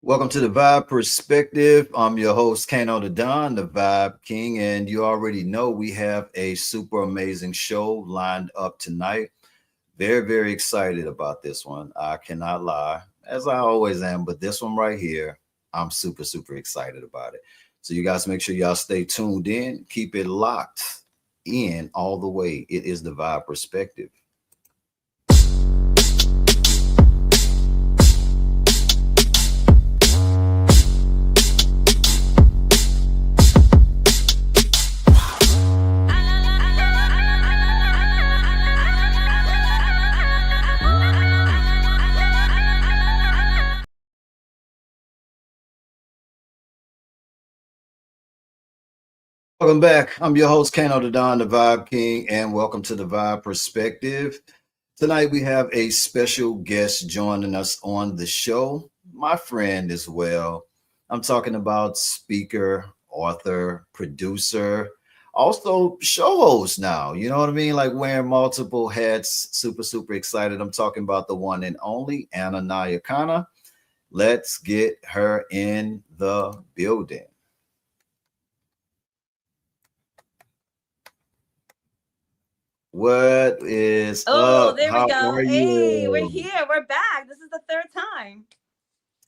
Welcome to the Vibe Perspective. I'm your host, Kano the Don, the Vibe King, and you already know we have a super amazing show lined up tonight. Very excited about this one. I cannot lie, as I always am, but this one right here, I'm super excited about it. So you guys make sure y'all stay tuned in, keep it locked in all the way. It is the Vibe Perspective. Welcome back. I'm your host, Kano the Don, the Vibe King, and welcome to the Vibe Perspective. Tonight we have a special guest joining us on the show, my friend as well. I'm talking about speaker, author, producer, also show host now. You know what I mean? Like wearing multiple hats. Super excited. I'm talking about the one and only Anna Nyakana. Let's get her in the building. What is Oh, up? there we How go. are Hey, we're you? here. We're back. This is the third time.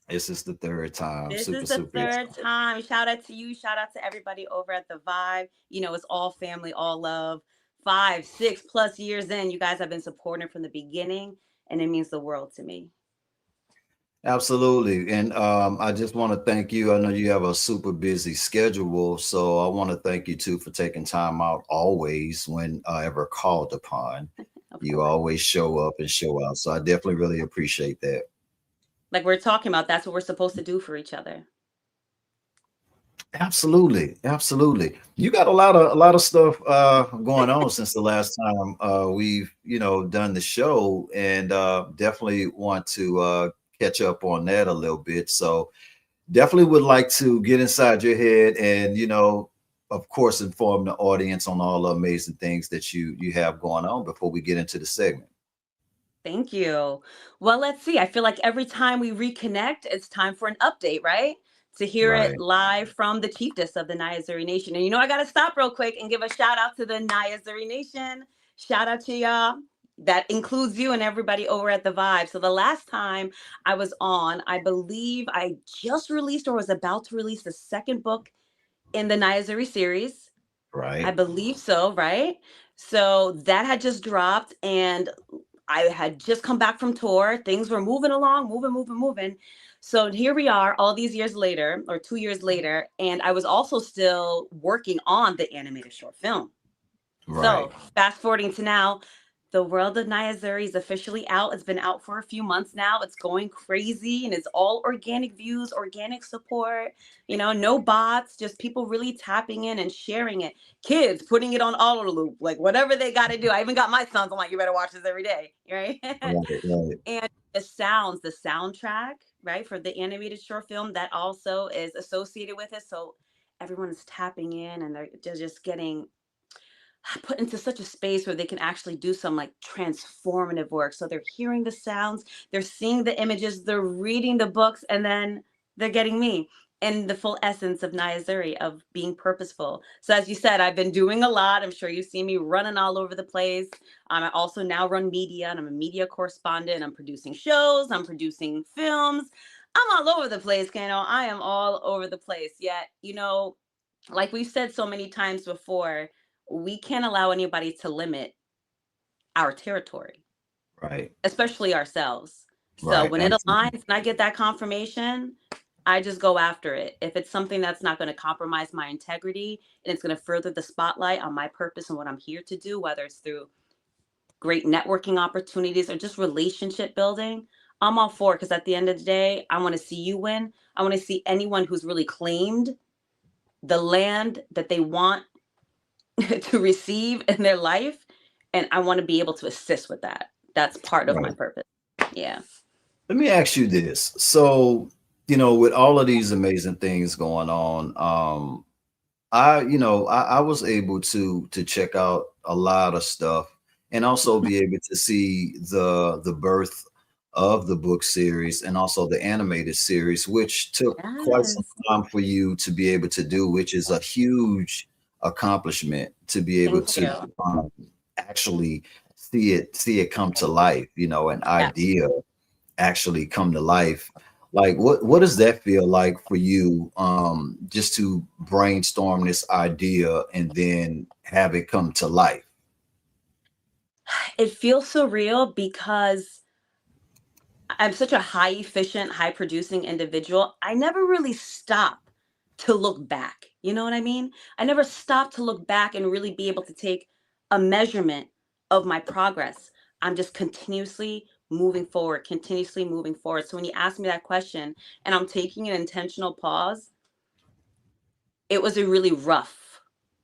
This is the third time. This is the Super third excited. time. Shout out to you. Shout out to everybody over at The Vibe. You know, it's all family, all love. 5, 6+ years in, you guys have been supporting from the beginning, and it means the world to me. Absolutely. And I just want to thank you. I know you have a super busy schedule, so I want to thank you too for taking time out always when ever called upon. Of You course. always show up and show out. So I definitely really appreciate that. Like we're talking about, that's what we're supposed to do for each other. Absolutely. You got a lot of stuff going on since the last time we've done the show, and definitely want to catch up on that a little bit. So definitely would like to get inside your head and of course inform the audience on all the amazing things that you have going on before we get into the segment. Thank you. Well, let's see. I feel like every time we reconnect, it's time for an update, right? To hear it Right. live from the chiefess of the Nyazuri Nation. And I got to stop real quick and give a shout out to the Nyazuri Nation. Shout out to y'all. That includes you and everybody over at The Vibe. So the last time I was on, I believe I just released or was about to release the second book in the Nyazuri series. I Right. believe so, right? So that had just dropped, and I had just come back from tour. Things were moving along, moving. So here we are, all these years later, or 2 years later, and I was also still working on the animated short film. Right. So fast forwarding to now, the World of Nyazuri is officially out. It's been out for a few months now. It's going crazy, and it's all organic views, organic support, no bots, just people really tapping in and sharing it. Kids putting it on auto loop, like whatever they got to do. I even got my sons. I'm like, you better watch this every day, right? Right. And the sounds, the soundtrack, right, for the animated short film that also is associated with it. So everyone is tapping in, and they're just getting put into such a space where they can actually do some like transformative work. So they're hearing the sounds, they're seeing the images, they're reading the books, and then they're getting me and the full essence of Nyazuri, of being purposeful. So as you said, I've been doing a lot. I'm sure you see me running all over the place. I also now run media, and I'm a media correspondent. I'm producing shows, I'm producing films. I'm all over the place, Kano. I am all over the place. Yet, like we've said so many times before, we can't allow anybody to limit our territory, Right. especially ourselves. So Right. when it Absolutely. aligns and I get that confirmation, I just go after it. If it's something that's not going to compromise my integrity and it's going to further the spotlight on my purpose and what I'm here to do, whether it's through great networking opportunities or just relationship building, I'm all for it. Because at the end of the day, I want to see you win. I want to see anyone who's really claimed the land that they want to receive in their life, and I want to be able to assist with that. That's part of my Right. purpose. Yeah. Let me ask you this. So, with all of these amazing things going on, I was able to check out a lot of stuff and also be able to see the birth of the book series and also the animated series, which took quite some Yes. time for you to be able to do, which is a huge accomplishment to be able Thank to you. actually see it come to life, an Yeah. idea actually come to life. Like what does that feel like for you, just to brainstorm this idea and then have it come to life? It feels surreal because I'm such a high efficient, high producing individual. I never really stop to look back. You know what I mean? I never stop to look back and really be able to take a measurement of my progress. I'm just continuously moving forward, continuously moving forward. So when you ask me that question and I'm taking an intentional pause, it was a really rough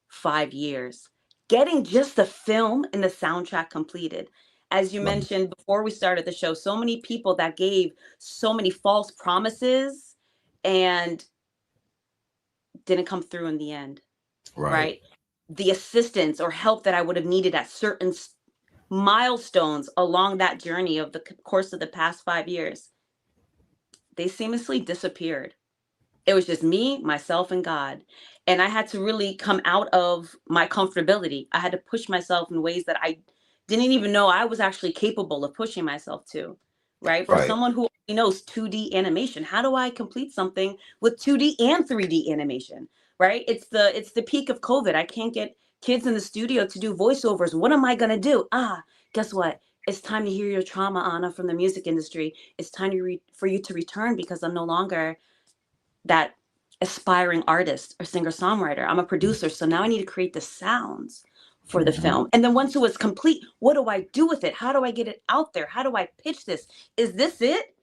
5 years. Getting just the film and the soundtrack completed. As you Right. mentioned before we started the show, so many people that gave so many false promises and didn't come through in the end, Right. right? The assistance or help that I would have needed at certain milestones along that journey of the course of the past 5 years, they seamlessly disappeared. It was just me, myself, and God. And I had to really come out of my comfortability. I had to push myself in ways that I didn't even know I was actually capable of pushing myself to. Right. For Right. someone who only knows 2D animation, how do I complete something with 2D and 3D animation? Right. It's the peak of COVID. I can't get kids in the studio to do voiceovers. What am I gonna do? Guess what? It's time to hear your trauma, Anna, from the music industry. It's time for you to return because I'm no longer that aspiring artist or singer songwriter. I'm a producer. So now I need to create the sounds for the Mhm. film. And then once it was complete, what do I do with it? How do I get it out there? How do I pitch this? Is this it?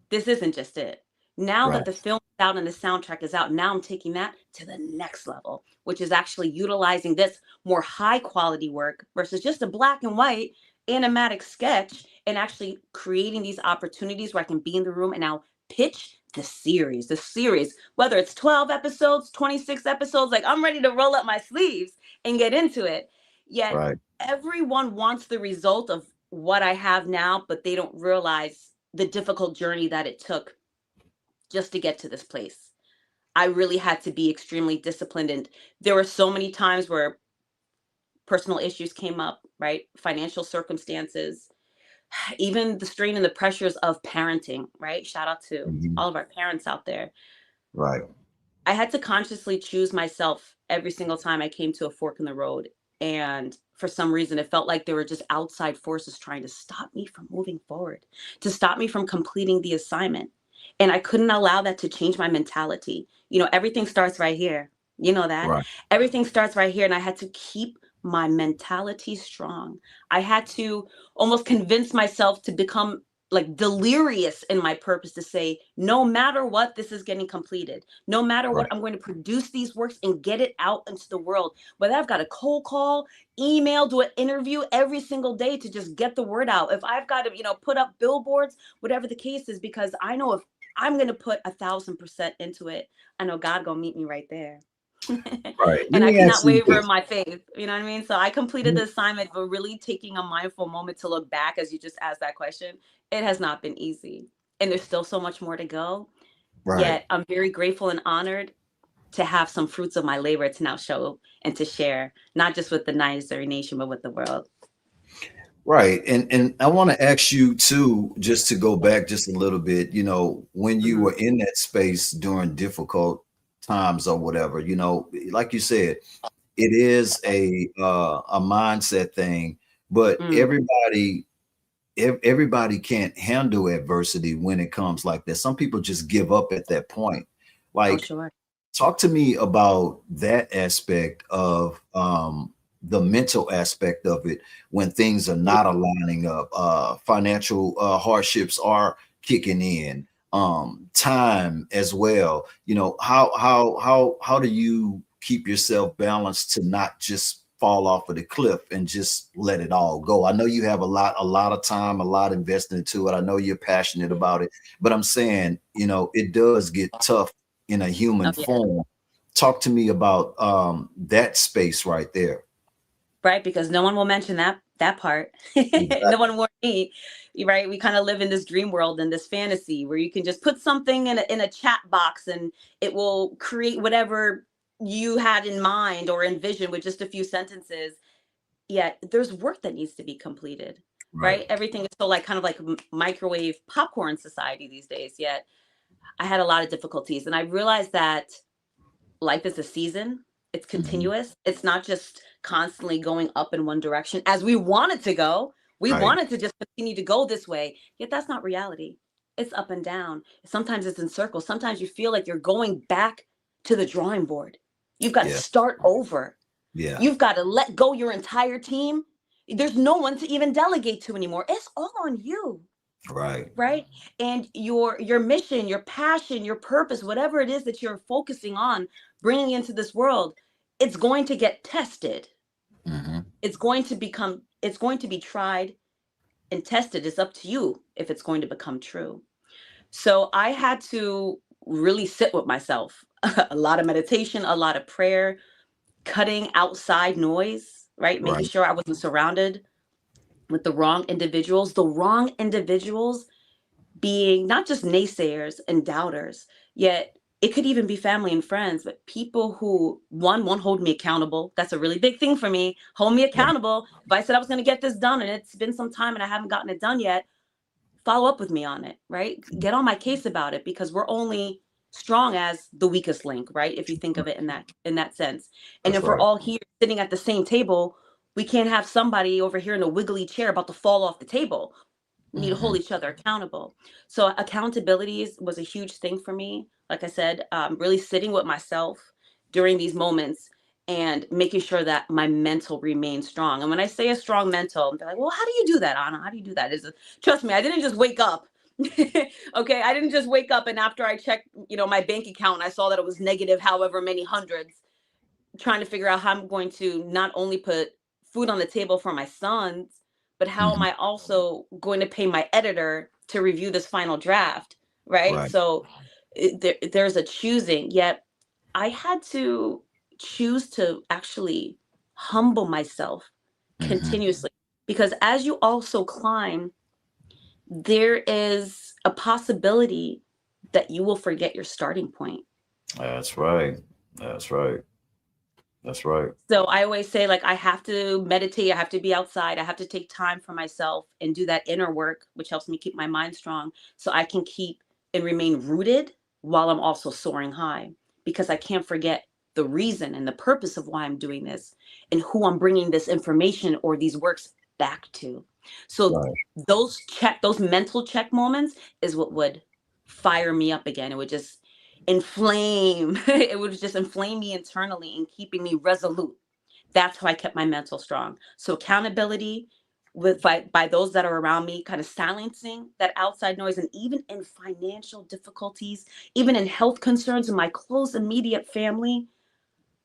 This isn't just it. Now that Right. the film is out and the soundtrack is out, now I'm taking that to the next level, which is actually utilizing this more high quality work versus just a black and white animatic sketch and actually creating these opportunities where I can be in the room and now pitch the series, whether it's 12 episodes, 26 episodes, like I'm ready to roll up my sleeves and get into it. Yet Right. everyone wants the result of what I have now, but they don't realize the difficult journey that it took just to get to this place. I really had to be extremely disciplined. And there were so many times where personal issues came up, right? Financial circumstances, even the strain and the pressures of parenting, right? Shout out to Mhm. all of our parents out there. Right. I had to consciously choose myself every single time I came to a fork in the road. And for some reason, it felt like there were just outside forces trying to stop me from moving forward, to stop me from completing the assignment. And I couldn't allow that to change my mentality. Everything starts right here. You know that. Right. Everything starts right here. And I had to keep my mentality strong. I had to almost convince myself to become like delirious in my purpose to say, no matter what, this is getting completed. No matter what, Right. I'm going to produce these works and get it out into the world. Whether I've got a cold call, email, do an interview every single day to just get the word out. If I've got to, put up billboards, whatever the case is, because I know if I'm going to put 1,000% into it, I know God gonna meet me right there. Right. Let And I me ask cannot you waver in this. my faith. You know what I mean? So I completed the assignment, but really taking a mindful moment to look back as you just asked that question, it has not been easy. And there's still so much more to go. Right. Yet I'm very grateful and honored to have some fruits of my labor to now show and to share, not just with the Nigeria nation, but with the world. Right. And I want to ask you too, just to go back just a little bit, when you Hmm. were in that space during difficult times or whatever, like you said, it is a mindset thing, but Mm. everybody can't handle adversity when it comes like this. Some people just give up at that point. Oh, Like, sure. talk to me about that aspect of the mental aspect of it when things are not aligning up. Financial hardships are kicking in. Time as well. How do you keep yourself balanced to not just fall off of the cliff and just let it all go? I know you have a lot of time, a lot invested into it. I know you're passionate about it, but I'm saying, it does get tough in a Oh, human yeah. form. Talk to me about that space right there. Right. Because no one will mention that That part. Exactly. No one warned me, right? We kind of live in this dream world and this fantasy where you can just put something in a chat box and it will create whatever you had in mind or envisioned with just a few sentences. Yet there's work that needs to be completed, Right. right? Everything is so like kind of like microwave popcorn society these days. Yet I had a lot of difficulties, and I realized that life is a season. It's Mhm. continuous. It's not just constantly going up in one direction as we want it to go. We Right. want it to just continue to go this way. Yet that's not reality. It's up and down. Sometimes it's in circles. Sometimes you feel like you're going back to the drawing board. You've got to Yeah. start over. Yeah. You've got to let go your entire team. There's no one to even delegate to anymore. It's all on you, Right. right? And your mission, your passion, your purpose, whatever it is that you're focusing on bringing into this world, it's going to get tested. Hmm. It's going to be tried and tested. It's up to you if it's going to become true. So I had to really sit with myself. A lot of meditation, a lot of prayer, cutting outside noise, right? Making Right. sure I wasn't surrounded with the wrong individuals being not just naysayers and doubters, yet it could even be family and friends, but people who, one, won't hold me accountable. That's a really big thing for me. Hold me Yeah. accountable. If I said I was going to get this done and it's been some time and I haven't gotten it done yet, follow up with me on it, right? Get on my case about it, because we're only strong as the weakest link, right? If you think of it in that sense. And That's if we're right. all here sitting at the same table, we can't have somebody over here in a wiggly chair about to fall off the table. We need to Hmm. hold each other accountable. So accountability was a huge thing for me. Like I said, really sitting with myself during these moments and making sure that my mental remains strong. And when I say a strong mental, they're like, well, how do you do that, Anna? How do you do that? Trust me, I didn't just wake up. Okay, I didn't just wake up and after I checked, my bank account, I saw that it was negative however many hundreds, trying to figure out how I'm going to not only put food on the table for my sons, but how am Hmm. I also going to pay my editor to review this final draft, right? Right. So there's a choosing. Yet I had to choose to actually humble myself Hmm. continuously, because as you also climb, there is a possibility that you will forget your starting point. That's right. That's right. That's right. So I always say, like, I have to meditate, I have to be outside, I have to take time for myself and do that inner work, which helps me keep my mind strong so I can keep and remain rooted while I'm also soaring high, because I can't forget the reason and the purpose of why I'm doing this and who I'm bringing this information or these works back to. So Right. those mental check moments is what would fire me up again. It would just inflame it would just inflame me internally and keeping me resolute. That's how I kept my mental strong. So accountability by those that are around me, kind of silencing that outside noise, and even in financial difficulties, even in health concerns in my close immediate family,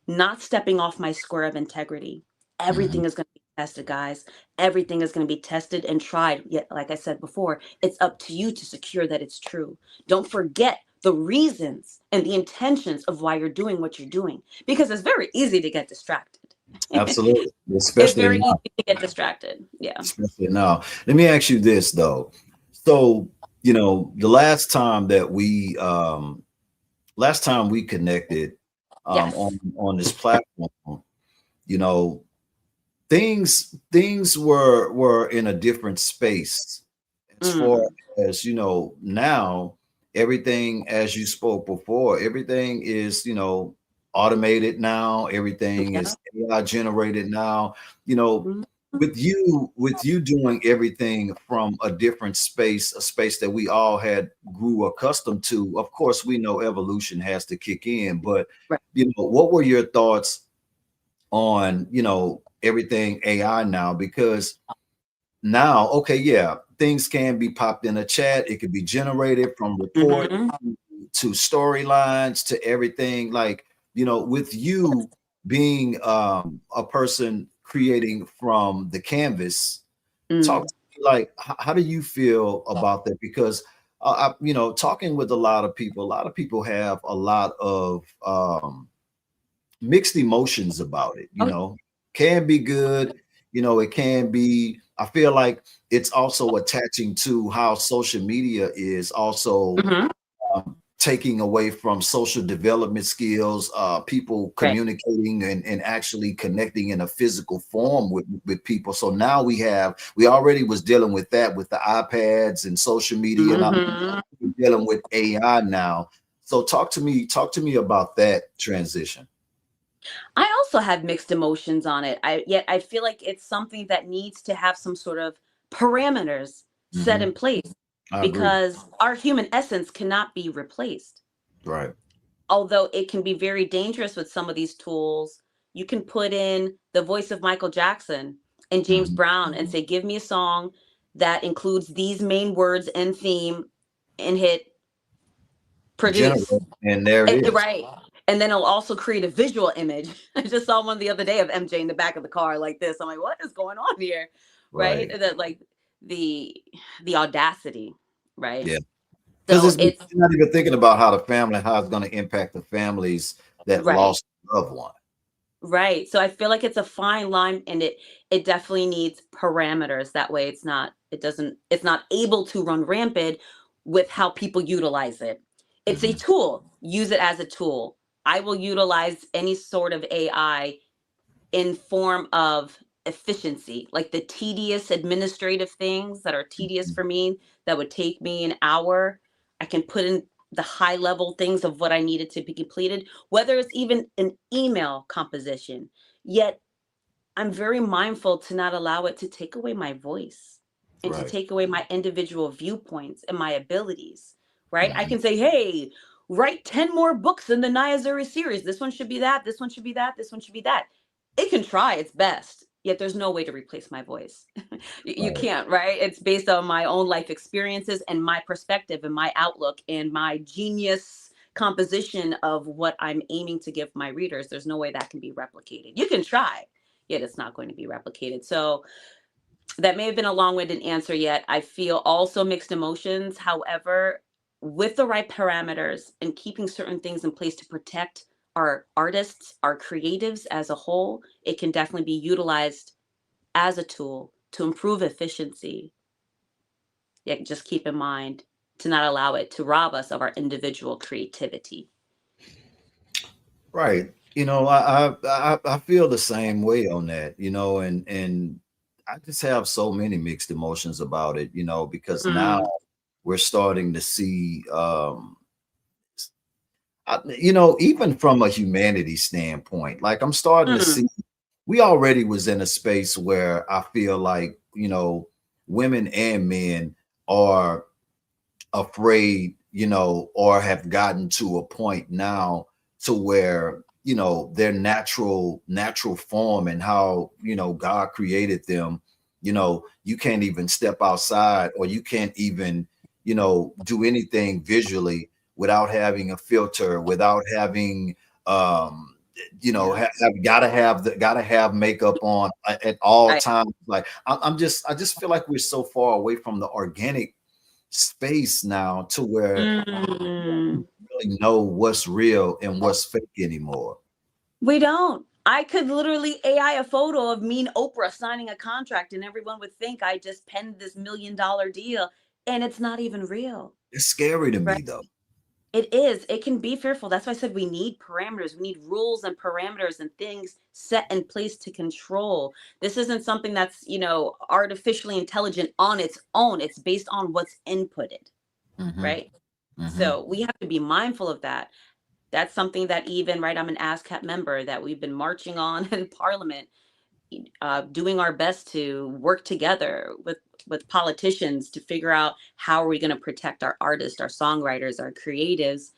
not stepping off my square of integrity. Hmm. Everything is going to be tested, guys. Everything is going to be tested and tried. Yet, like I said before, it's up to you to secure that it's true. Don't forget the reasons and the intentions of why you're doing what you're doing, because it's very easy to get distracted. Absolutely. It's Especially very now. easy to get distracted. Yeah. Especially now. Let me ask you this though. So, the last time we connected Yes. on this platform, you know, things were in a different space as far Mm. as now. Everything, as you spoke before, everything is automated now. Everything Yeah. is AI generated now. you know Mhm. with you doing everything from a different space, a space that we all had grew accustomed to. Of course, we know evolution has to kick in, but Right. what were your thoughts on everything AI now? Because now, okay, yeah, things can be popped in a chat. It could be generated from report Hmm. to storylines to everything. Like, with you being a person creating from the canvas, talk Mm. to me, like, how do you feel about that? Because talking with a lot of people have a lot of mixed emotions about it. Oh, Can be good, it can be, I feel like it's also attaching to how social media is also Hmm. taking away from social development skills, people Right. communicating and actually connecting in a physical form with people. So now we already was dealing with that with the iPads and social media, and I'm Hmm. dealing with AI now. So talk to me about that transition. I also have mixed emotions on it. Yet I feel like it's something that needs to have some sort of parameters set Hmm. in place I agree. because our human essence cannot be replaced. Right. Although it can be very dangerous with some of these tools, you can put in the voice of Michael Jackson and James Hmm. Brown and say, give me a song that includes these main words and theme, and hit produce. General, and there it is. Right. And then it'll also create a visual image. I just saw one the other day of MJ in the back of the car like this. I'm like, what is going on here? Right. Right. That like the the audacity. Right. Yeah. Because So it's it's you're not even thinking about how the family, how it's going to impact the families that right. lost a loved one. Right. So I feel like it's a fine line, and it definitely needs parameters. That way it's not able to run rampant with how people utilize it. It's a Hmm. tool. Use it as a tool. I will utilize any sort of AI in form of efficiency, like the tedious administrative things that are tedious for me, that would take me an hour. I can put in the high level things of what I needed to be completed, whether it's even an email composition. Yet I'm very mindful to not allow it to take away my voice and to Right. take away my individual viewpoints and my abilities, right? I Hmm. can say, hey, write 10 more books in the Nyazuri series. This one should be that. This one should be that. This one should be that. It can try its best, yet there's no way to replace my voice. You Right. can't, right? It's based on my own life experiences and my perspective and my outlook and my genius composition of what I'm aiming to give my readers. There's no way that can be replicated. You can try, yet it's not going to be replicated. So that may have been a long-winded answer, yet I feel also mixed emotions. However, with the right parameters and keeping certain things in place to protect our artists, our creatives as a whole, it can definitely be utilized as a tool to improve efficiency. Yet just keep in mind to not allow it to rob us of our individual creativity. Right. I feel the same way on that, and I just have so many mixed emotions about it, because now Mm, we're starting to see, even from a humanity standpoint, like I'm starting to mm, see, we already was in a space where I feel like, women and men are afraid, or have gotten to a point now to where, their natural form and how, God created them, you can't even step outside, or you can't even, do anything visually without having a filter, without having yes. gotta have makeup on at all Right. times. Like I just feel like we're so far away from the organic space now to where Mm. we really know what's real and what's fake anymore. We don't. I could literally AI a photo of me and Oprah signing a contract, and everyone would think I just penned this $1 million deal, and it's not even real, It's scary to right? me though. It is. It can be fearful. That's why I said we need parameters. We need rules and parameters and things set in place to control. This isn't something that's, artificially intelligent on its own. It's based on what's inputted, Hmm. right? Hmm. So we have to be mindful of that. That's something that even, right, I'm an ASCAP member that we've been marching on in Parliament, doing our best to work together with politicians to figure out how are we going to protect our artists, our songwriters, our creatives.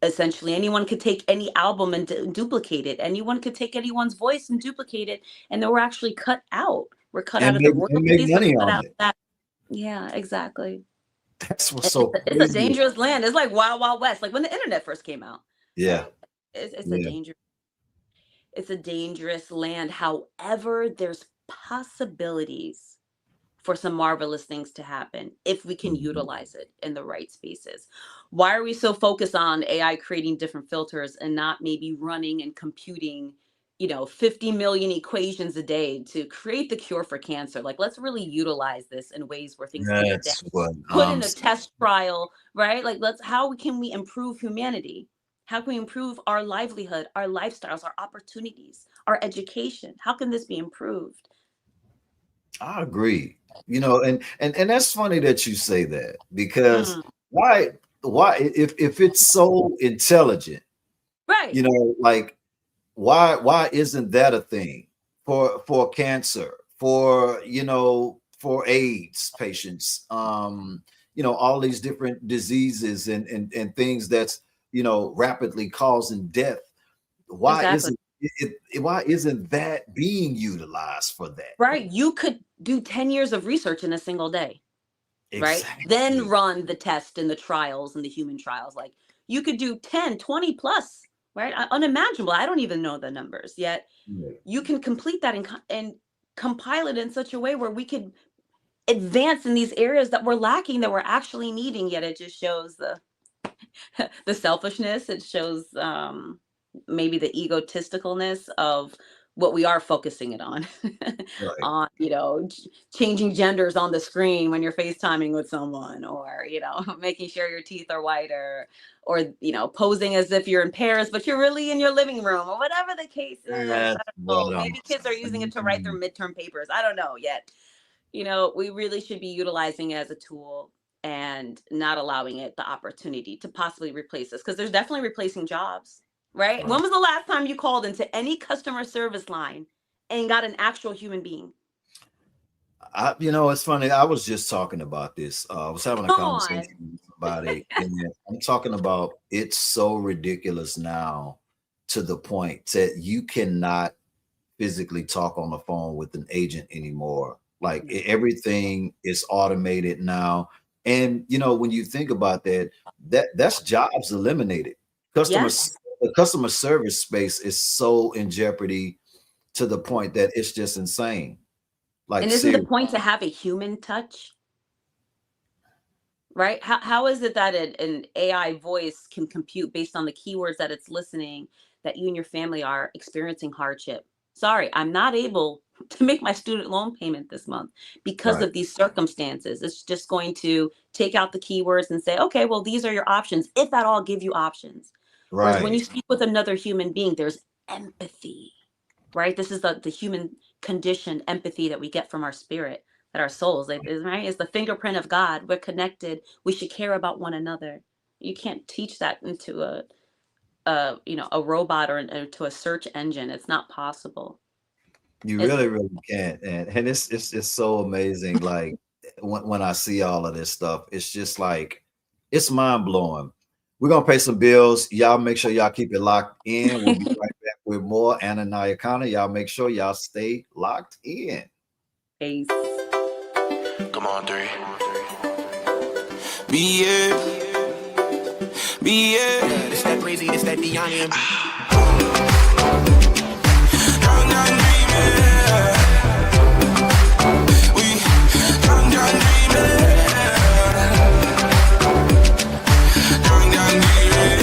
Essentially, anyone could take any album and duplicate it. Anyone could take anyone's voice and duplicate it, and then we're actually cut out. We're cut out And of the make royalties. We're money cut on out of it. that. Yeah, exactly. That's what's It's so it's a crazy. dangerous land. It's like Wild Wild West, like when the internet first came out, Yeah. right? It's a Yeah. danger. It's a dangerous land. However, there's possibilities for some marvelous things to happen if we can Mhm. utilize it in the right spaces. Why are we so focused on AI creating different filters and not maybe running and computing 50 million equations a day to create the cure for cancer. Like, let's really utilize this in ways where things can get down, That's what put I'm in a saying. test trial, right? Like, how can we improve humanity? How can we improve our livelihood, our lifestyles, our opportunities, our education? How can this be improved? I agree. And that's funny that you say that, because Mm, why if it's so intelligent, right. like, why isn't that a thing for cancer, for AIDS patients, all these different diseases and things that's rapidly causing death? Why Exactly. isn't why isn't that being utilized for that? Right. You could do 10 years of research in a single day, right? Then Exactly. run the test and the trials and the human trials. Like, you could do 10, 20 plus, right? Unimaginable. I don't even know the numbers yet. Yeah. You can complete that and compile it in such a way where we could advance in these areas that we're lacking, that we're actually needing. Yet it just shows the selfishness. It shows maybe the egotisticalness of what we are focusing it on. Right. On changing genders on the screen when you're FaceTiming with someone, or making sure your teeth are whiter, or posing as if you're in Paris but you're really in your living room, or whatever the case is. That's I don't what know, I'm maybe kids are using it to write their saying. midterm papers. I don't know yet. We really should be utilizing it as a tool and not allowing it the opportunity to possibly replace us, because there's definitely replacing jobs, right? When Right. was the last time you called into any customer service line and got an actual human being? It's funny. I was just talking about this. I was having a Come conversation on. with somebody, and I'm talking about it's so ridiculous now, to the point that you cannot physically talk on the phone with an agent anymore. Like, No. everything is automated now. And when you think about that, that's jobs eliminated. Yes. The customer service space is so in jeopardy, to the point that it's just insane. Like, And isn't the seriously. point to have a human touch? Right? How is it that an AI voice can compute based on the keywords that it's listening, that you and your family are experiencing hardship? Sorry, I'm not able to make my student loan payment this month because Right. of these circumstances. It's just going to take out the keywords and say, okay, well, these are your options, if at all give you options. Whereas when you Right. speak with another human being, there's empathy, right? This is the human conditioned empathy that we get from our spirit, that our souls, like, is right, is the fingerprint of God. We're connected. We should care about one another. You can't teach that into a robot, or to a search engine. It's not possible. You It's really, really can't. And it's so amazing. Like, when I see all of this stuff, it's just like, it's mind blowing. We're gonna pay some bills. Y'all make sure y'all keep it locked in. We'll be right back with more Anna Nyakana. Y'all make sure y'all stay locked in. Ace. Come on, three. Be it, be it. It's that crazy, it's that Diane. Young, young dreaming. We young, young dreaming. Young, young dreaming.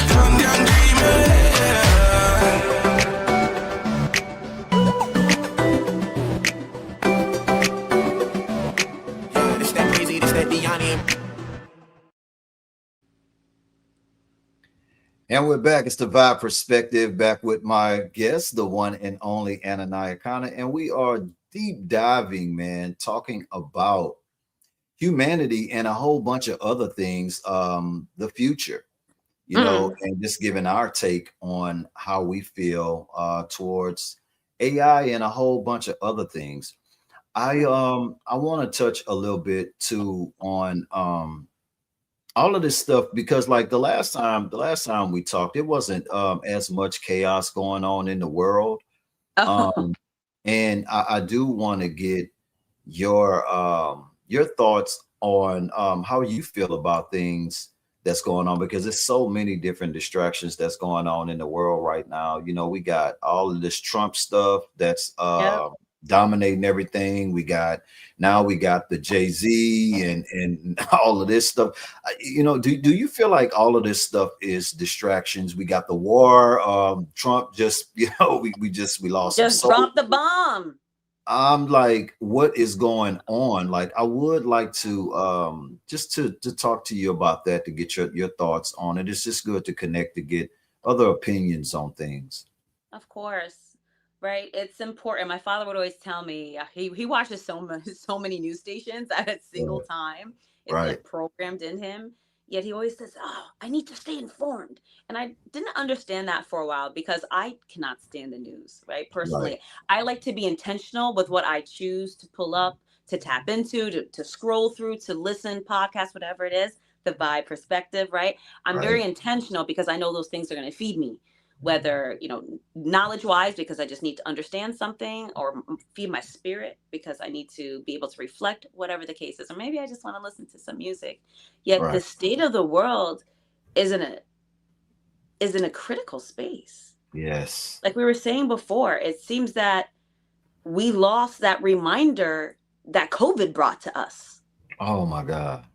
Young, young dreaming. Yeah, it's that crazy, it's that Diane. And we're back. It's the Vibe Perspective, back with my guest, the one and only Anna Nyakana. And we are deep diving, man, talking about humanity and a whole bunch of other things, the future, Mm. and just giving our take on how we feel towards AI and a whole bunch of other things. I want to touch a little bit too on all of this stuff, because, like, the last time we talked, it wasn't as much chaos going on in the world. Oh, Um and I do want to get your thoughts on how you feel about things that's going on, because there's so many different distractions that's going on in the world right now. We got all of this Trump stuff that's yep. dominating everything. We got the Jay-Z and all of this stuff. Do you feel like all of this stuff is distractions? We got the war. Trump just, we lost some Just soldiers. drop the bomb. I'm like, what is going on? Like, I would like to just to talk to you about that, to get your thoughts on it. It's just good to connect, to get other opinions on things. Of course, right? It's important. My father would always tell me he watches so many news stations at a single Right. time. It's Right. like programmed in him. Yet he always says, "Oh, I need to stay informed." And I didn't understand that for a while because I cannot stand the news, right? Right. Personally, I like to be intentional with what I choose to pull up, to tap into, to scroll through, to listen, podcast, whatever it is, the vibe perspective, right? I'm Right. very intentional because I know those things are going to feed me, whether knowledge wise because I just need to understand something, or feed my spirit because I need to be able to reflect, whatever the case is, or maybe I just want to listen to some music. Yet the Right. state of the world is in a critical space. Yes. Like we were saying before, it seems that we lost that reminder that COVID brought to us. Oh my God.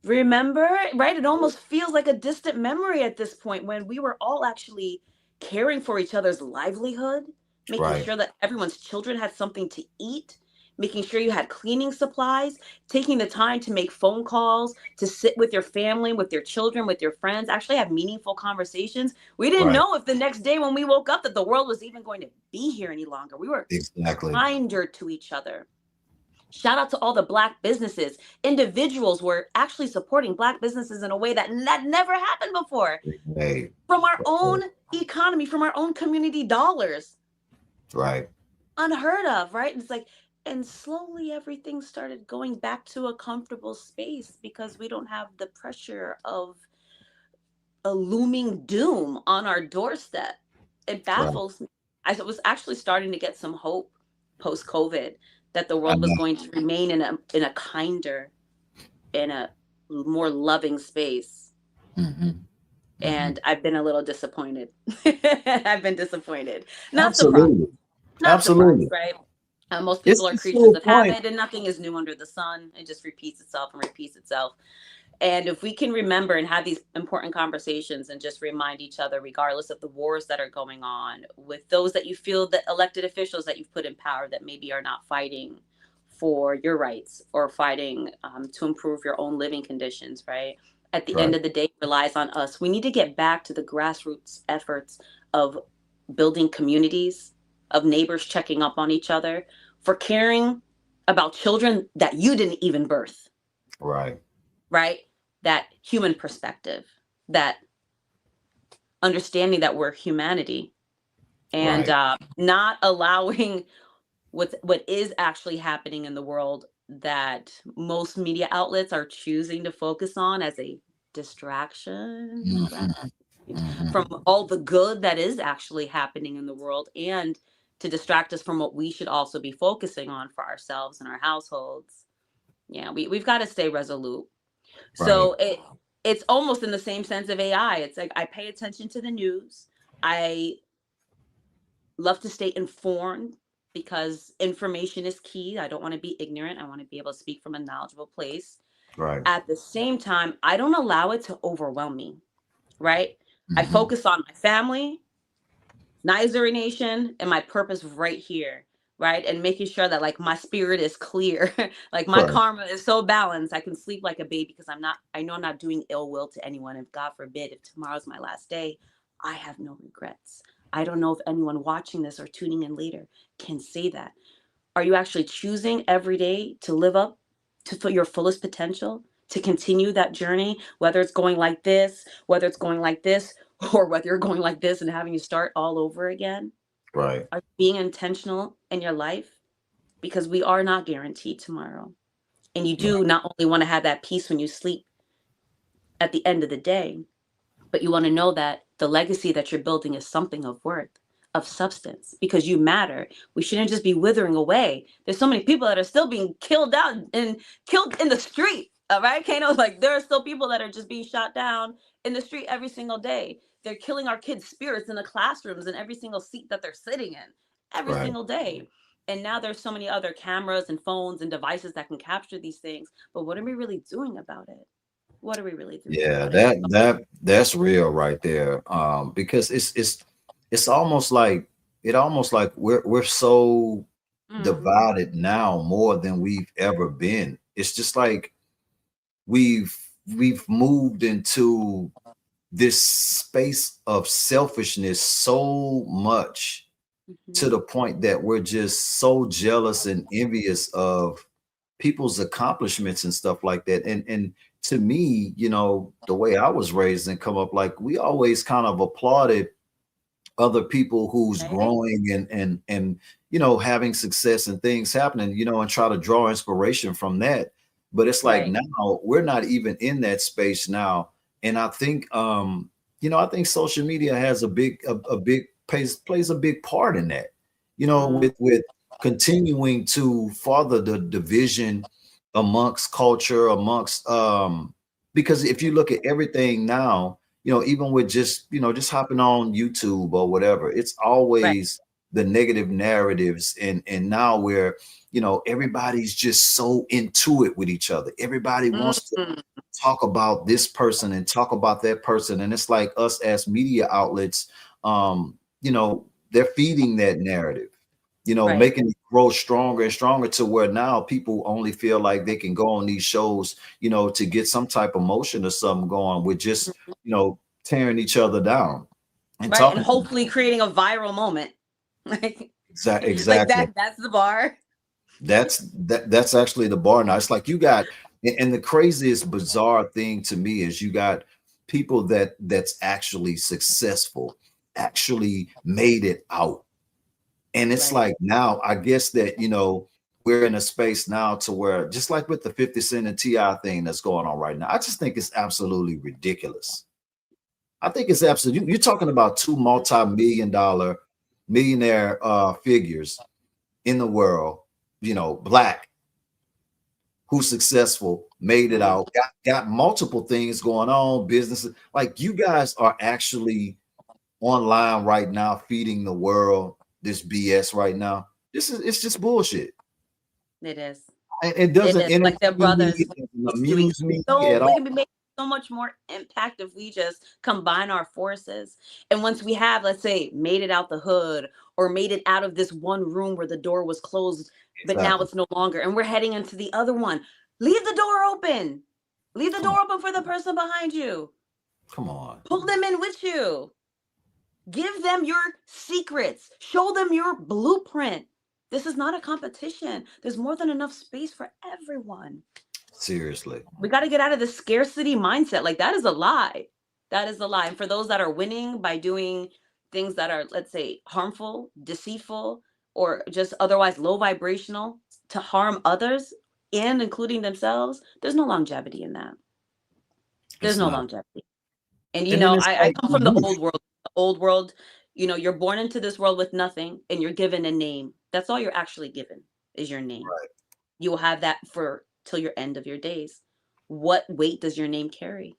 Remember, right? It almost feels like a distant memory at this point, when we were all actually caring for each other's livelihood, making Right. sure that everyone's children had something to eat, making sure you had cleaning supplies, taking the time to make phone calls, to sit with your family, with your children, with your friends, actually have meaningful conversations. We didn't Right. know if the next day when we woke up that the world was even going to be here any longer. We were Exactly. kinder to each other. Shout out to all the Black businesses. Individuals were actually supporting Black businesses in a way that never happened before. Right. From our own economy, from our own community dollars. Right. Unheard of, right? It's like, and slowly everything started going back to a comfortable space because we don't have the pressure of a looming doom on our doorstep. It Right. baffles me. I was actually starting to get some hope post COVID that the I world was know. going to remain in a kinder, in a more loving space. Mm-hmm. Mm-hmm. And I've been a little disappointed. I've been disappointed. Not surprised. Absolutely. Not surprised, Absolutely. right? Most It's people are just to creatures a of point. habit, and nothing is new under the sun. It just repeats itself and repeats itself. And if we can remember and have these important conversations and just remind each other, regardless of the wars that are going on, with those that you feel, that elected officials that you've put in power that maybe are not fighting for your rights or fighting to improve your own living conditions, right? At the Right. end of the day, it relies on us. We need to get back to the grassroots efforts of building communities, of neighbors checking up on each other, for caring about children that you didn't even birth, Right. right? That human perspective, that understanding that we're humanity, and Right. not allowing what is actually happening in the world that most media outlets are choosing to focus on as a distraction, right? Mm-hmm. Mm-hmm. From all the good that is actually happening in the world, and to distract us from what we should also be focusing on for ourselves and our households. Yeah, we've got to stay resolute. Right. So it's almost in the same sense of AI. It's like I pay attention to the news. I love to stay informed because information is key. I don't want to be ignorant. I want to be able to speak from a knowledgeable place. Right. At the same time, I don't allow it to overwhelm me, right? I Mm-hmm. focus on my family, Nigeria Nation, and my purpose right here, right? And making sure that like my spirit is clear, like my Right. karma is so balanced, I can sleep like a baby because I know I'm not doing ill will to anyone. And God forbid, if tomorrow's my last day, I have no regrets. I don't know if anyone watching this or tuning in later can say that. Are you actually choosing every day to live up to your fullest potential, to continue that journey, whether it's going like this, whether it's going like this, or whether you're going like this and having to start all over again? Right. Are you being intentional in your life? Because we are not guaranteed tomorrow. And you Right. do not only want to have that peace when you sleep at the end of the day, but you want to know that the legacy that you're building is something of worth, of substance, because you matter. We shouldn't just be withering away. There's so many people that are still being killed out and killed in the street. All right, Kano, like there are still people that are just being shot down in the street every single day. They're killing our kids' spirits in the classrooms and every single seat that they're sitting in every Right. single day. And now there's so many other cameras and phones and devices that can capture these things. But what are we really doing about it? What are we really doing Yeah, about it? that's real right there. Because it's almost like we're so Mm, divided now more than we've ever been. It's just like we've we've moved into this space of selfishness so much to mhm. the point that we're just so jealous and envious of people's accomplishments and stuff like that. And to me, the way I was raised and come up, like we always kind of applauded other people who's Right? growing and having success and things happening, and try to draw inspiration from that. But it's like Right. now we're not even in that space now. And I think I think social media has a big plays a big part in that, Mm, with continuing to further the division amongst culture, amongst because if you look at everything now, even with just hopping on YouTube or whatever, it's right. always the negative narratives. And now where, everybody's just so into it with each other. Everybody wants to Mm, talk about this person and talk about that person. And it's like us as media outlets, they're feeding that narrative, right. making it grow stronger and stronger to where now people only feel like they can go on these shows, to get some type of motion or something going with just, Mhm. tearing each other down and Right. And talking. hopefully creating a viral moment. Like, like Exactly. that's the bar. That's actually the bar now. It's like you got, and the craziest bizarre thing to me is you got people that's actually successful, actually made it out. And it's Right. like now, I guess that we're in a space now to where, just like with the 50 Cent and Ti thing that's going on right now, I just think it's absolutely ridiculous. I think it's absolutely, you're talking about two multi-million dollar millionaire figures in the world, black, who's successful, made it Mm, out, got multiple things going on, businesses. Like you guys are actually online right now feeding the world this BS right now. It's just bullshit. it is. And it It doesn't is like their entertain me, brothers. it doesn't It's doing amuse me so at we all. can be making so much more impact if we just combine our forces. And once we have, let's say, made it out the hood or made it out of this one room where the door was closed, but now Exactly. it's no longer, and we're heading into the other one. Leave the door open. Leave the Come on, door open for the person behind you. come on. Pull them in with you. Give them your secrets. Show them your blueprint. This is not a competition. There's more than enough space for everyone. Seriously. We got to get out of the scarcity mindset. Like that is a lie. That is a lie. And for those that are winning by doing things that are, let's say, harmful, deceitful, or just otherwise low vibrational to harm others and including themselves, there's no longevity in that. There's It's no not. longevity. And And then it's I like come from the old world. The old world, you're born into this world with nothing and you're given a name. That's all you're actually given is your name. You will have that for till your end of your days. What weight does your name carry?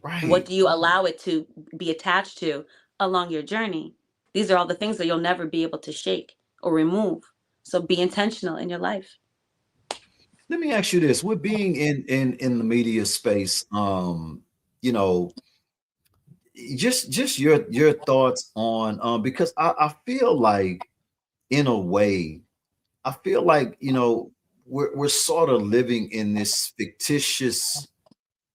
What right. do you allow it to be attached to along your journey? These are all the things that you'll never be able to shake or remove. So be intentional in your life. Let me ask you this. With being in the media space, you know, just your thoughts on because I feel like in a way, I feel like, we're sort of living in this fictitious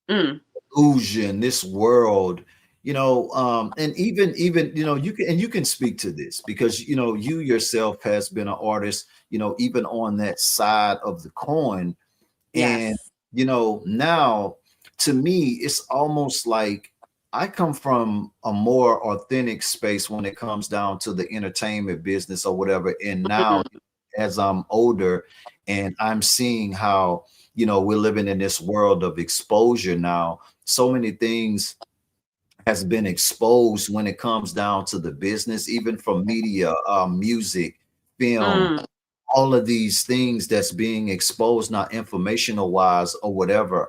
Mm, illusion, this world, and even you can speak to this because you yourself has been an artist, even on that side of the coin. And yes. now to me, it's almost like I come from a more authentic space when it comes down to the entertainment business or whatever. And now, Mm, as I'm older and I'm seeing how, we're living in this world of exposure now, so many things has been exposed when it comes down to the business, even from media, music, film, mm, all of these things that's being exposed now informational wise or whatever,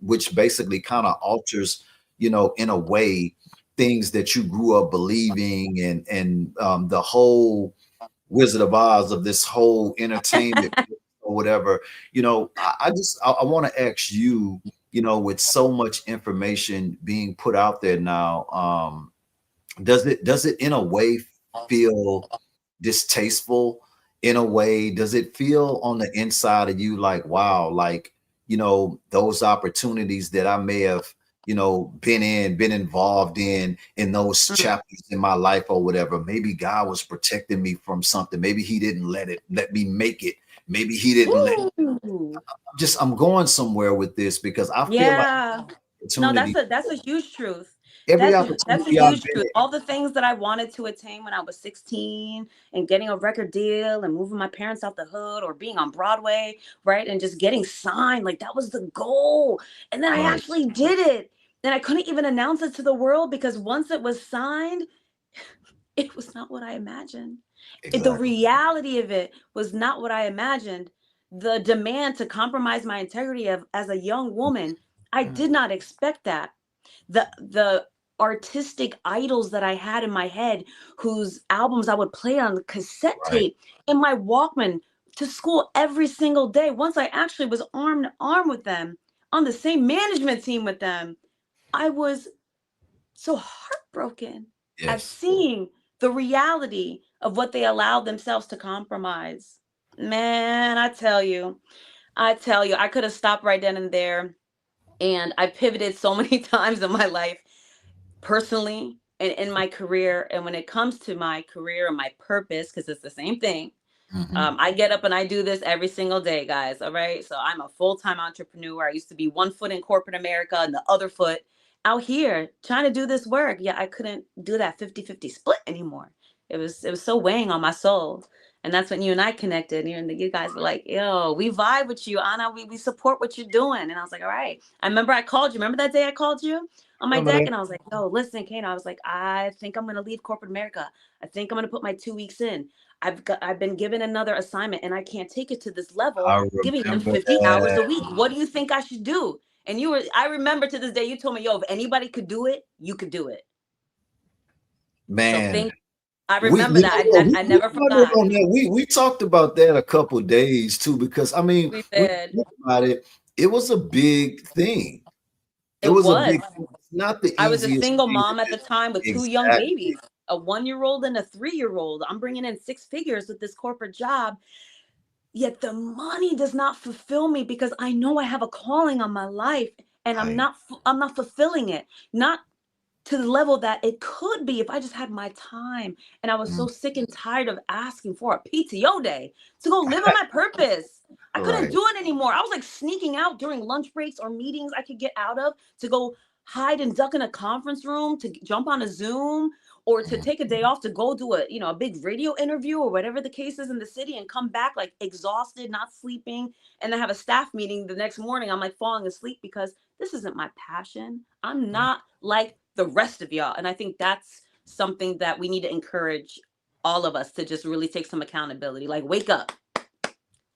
which basically kind of alters, in a way, things that you grew up believing and the whole Wizard of Oz of this whole entertainment or whatever. I want to ask you, with so much information being put out there now, does it in a way feel distasteful? In a way, does it feel on the inside of you like, wow, like, those opportunities that I may have, been involved in those chapters in my life or whatever, maybe God was protecting me from something. Maybe he didn't let me make it. Maybe he didn't let Ooh. I'm going somewhere with this because I feel like Yeah. No, opportunity, that's a huge truth. every That's a opportunity I've huge been truth. All the things that I wanted to attain when I was 16 and getting a record deal and moving my parents out the hood or being on Broadway, right? And just getting signed, like that was the goal. And then I right, actually did it. And I couldn't even announce it to the world because once it was signed, it was not what I imagined. The exactly. reality of it was not what I imagined. The demand to compromise my integrity as a young woman, I Mm, did not expect that. The artistic idols that I had in my head, whose albums I would play on the cassette right. tape in my Walkman to school every single day. Once I actually was arm to arm with them on the same management team with them, I was so heartbroken at Yes. seeing the reality of what they allowed themselves to compromise. Man, I tell you, I could have stopped right then and there. And I pivoted so many times in my life, personally and in my career. And when it comes to my career and my purpose, because it's the same thing, Hmm. I get up and I do this every single day, guys. All right. So I'm a full-time entrepreneur. I used to be one foot in corporate America and the other foot out here trying to do this work. Yeah, I couldn't do that 50-50 split anymore. It was so weighing on my soul. And that's when you and I connected. You guys were like, yo, we vibe with you, Anna. We support what you're doing. And I was like, all right. I remember I called you. Remember that day I called you on my Remember deck? that? And I was like, yo, listen, Kane. I was like, I think I'm gonna leave corporate America. I think I'm gonna put my 2 weeks in. I've been given another assignment and I can't take it to this level, I giving them remember 50 hours that. a week. What do you think I should do? And I remember to this day, you told me, yo, if anybody could do it, you could do it. So Man, I we remember you that. know what, I we never pondered forgot. on that. We talked about that a couple days too, because I mean, We when you did. think about it, it was a big thing. It It was a was. big thing. It's not the I was a easiest single thing to mom at do. the time with two young Exactly. babies, a 1-year-old and a 3-year-old. I'm bringing in 6 figures with this corporate job. Yet the money does not fulfill me because I know I have a calling on my life and Right. I'm not fulfilling it. Not to the level that it could be if I just had my time. And I was Mm. so sick and tired of asking for a PTO day to go live in my purpose. I couldn't Right. do it anymore. I was like sneaking out during lunch breaks or meetings I could get out of to go hide and duck in a conference room, to jump on a Zoom, or to Mm. take a day off to go do a big radio interview or whatever the case is in the city and come back like exhausted, not sleeping, and then have a staff meeting the next morning. I'm like falling asleep because this isn't my passion. I'm Yeah. not like the rest of y'all. And I think that's something that we need to encourage all of us to just really take some accountability. Like, wake up,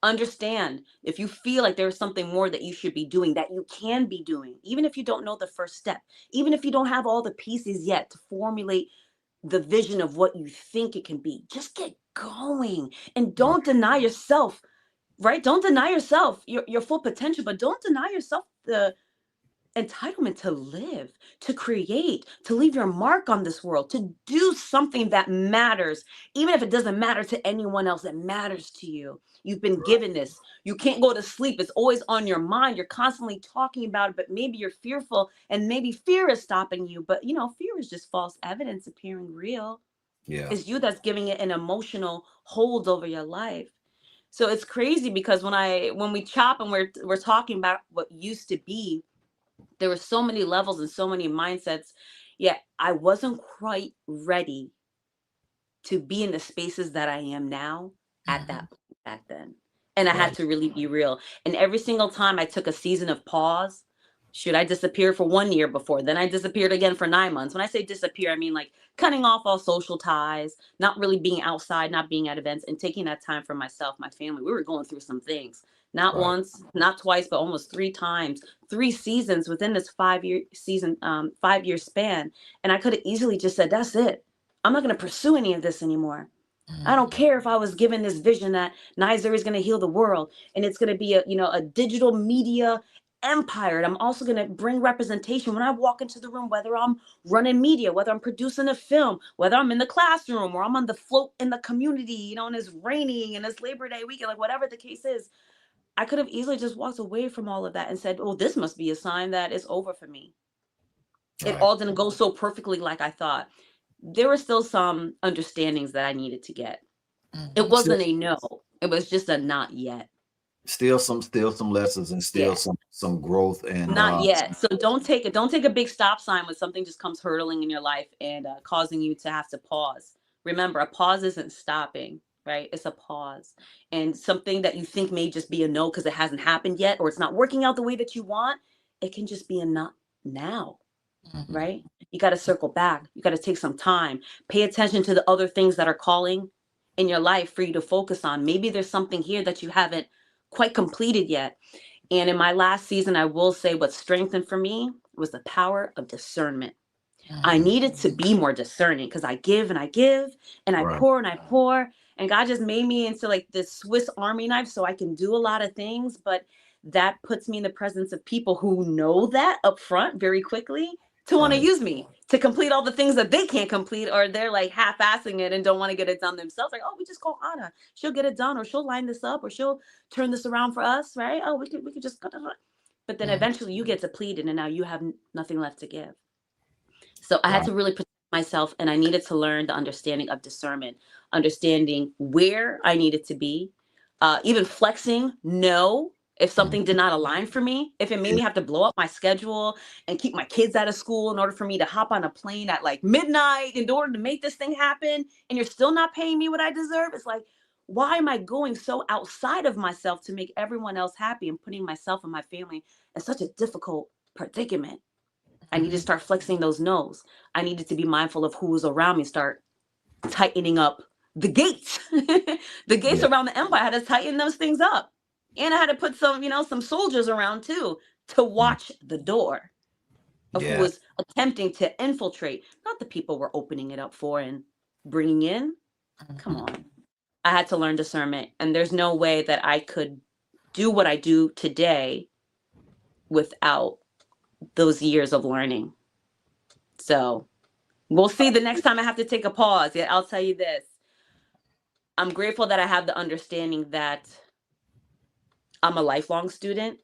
understand if you feel like there's something more that you should be doing, that you can be doing, even if you don't know the first step, even if you don't have all the pieces yet to formulate the vision of what you think it can be. Just get going and Right. don't deny yourself, right? Don't deny yourself your full potential, but don't deny yourself the entitlement to live, to create, to leave your mark on this world, to do something that matters, even if it doesn't matter to anyone else, it matters to you. You've been given this. You can't go to sleep. It's always on your mind. You're constantly talking about it, but maybe you're fearful and maybe fear is stopping you. But fear is just false evidence appearing real. Yeah. It's you that's giving it an emotional hold over your life. So it's crazy because when we chop and we're talking about what used to be, there were so many levels and so many mindsets, yet I wasn't quite ready to be in the spaces that I am now at Hmm. that point back then. And I had Right. to really be real. And every single time I took a season of pause. Should I disappear for 1 year before? Then I disappeared again for 9 months. When I say disappear, I mean like cutting off all social ties, not really being outside, not being at events, and taking that time for myself, my family. We were going through some things. Not Right. once, not twice, but almost 3 times, 3 seasons within this 5-year span. And I could have easily just said, that's it. I'm not going to pursue any of this anymore. I don't care if I was given this vision that Nizer is going to heal the world and it's going to be a digital media empire. And I'm also going to bring representation when I walk into the room, whether I'm running media, whether I'm producing a film, whether I'm in the classroom or I'm on the float in the community, and it's raining and it's Labor Day weekend, like whatever the case is. I could have easily just walked away from all of that and said, oh, this must be a sign that it's over for me. It Right. all didn't go so perfectly like I thought. There were still some understandings that I needed to get. It wasn't a no. It was just a not yet. Still some lessons and still Yeah. some growth and Not yet. So don't take a big stop sign when something just comes hurtling in your life and causing you to have to pause. Remember, a pause isn't stopping, right? It's a pause. And something that you think may just be a no because it hasn't happened yet or it's not working out the way that you want, it can just be a not now. Right? You got to circle back. You got to take some time. Pay attention to the other things that are calling in your life for you to focus on. Maybe there's something here that you haven't quite completed yet. And in my last season, I will say what strengthened for me was the power of discernment. I needed to be more discerning because I give and I give and I Right. pour and I pour. And God just made me into like this Swiss Army knife so I can do a lot of things. But that puts me in the presence of people who know that up front very quickly to want to Right. use me to complete all the things that they can't complete, or they're like half-assing it and don't want to get it done themselves. Like, oh, we just call Anna. She'll get it done, or she'll line this up, or she'll turn this around for us, right? Oh, we could just. But then eventually you get depleted and now you have nothing left to give. So I had Right. to really protect myself, and I needed to learn the understanding of discernment, understanding where I needed to be, even flexing no if something did not align for me, if it made me have to blow up my schedule and keep my kids out of school in order for me to hop on a plane at like midnight in order to make this thing happen, and you're still not paying me what I deserve. It's like, why am I going so outside of myself to make everyone else happy and putting myself and my family in such a difficult predicament? I need to start flexing those no's. I needed to be mindful of who was around me, start tightening up the gates. The gates Yeah. around the empire, I had to tighten those things up. And I had to put some soldiers around too to watch the door of who Yeah. was attempting to infiltrate, not the people we're opening it up for and bringing in. Come on. I had to learn discernment, and there's no way that I could do what I do today without those years of learning. So we'll see the next time I have to take a pause. Yeah, I'll tell you this. I'm grateful that I have the understanding that I'm a lifelong student.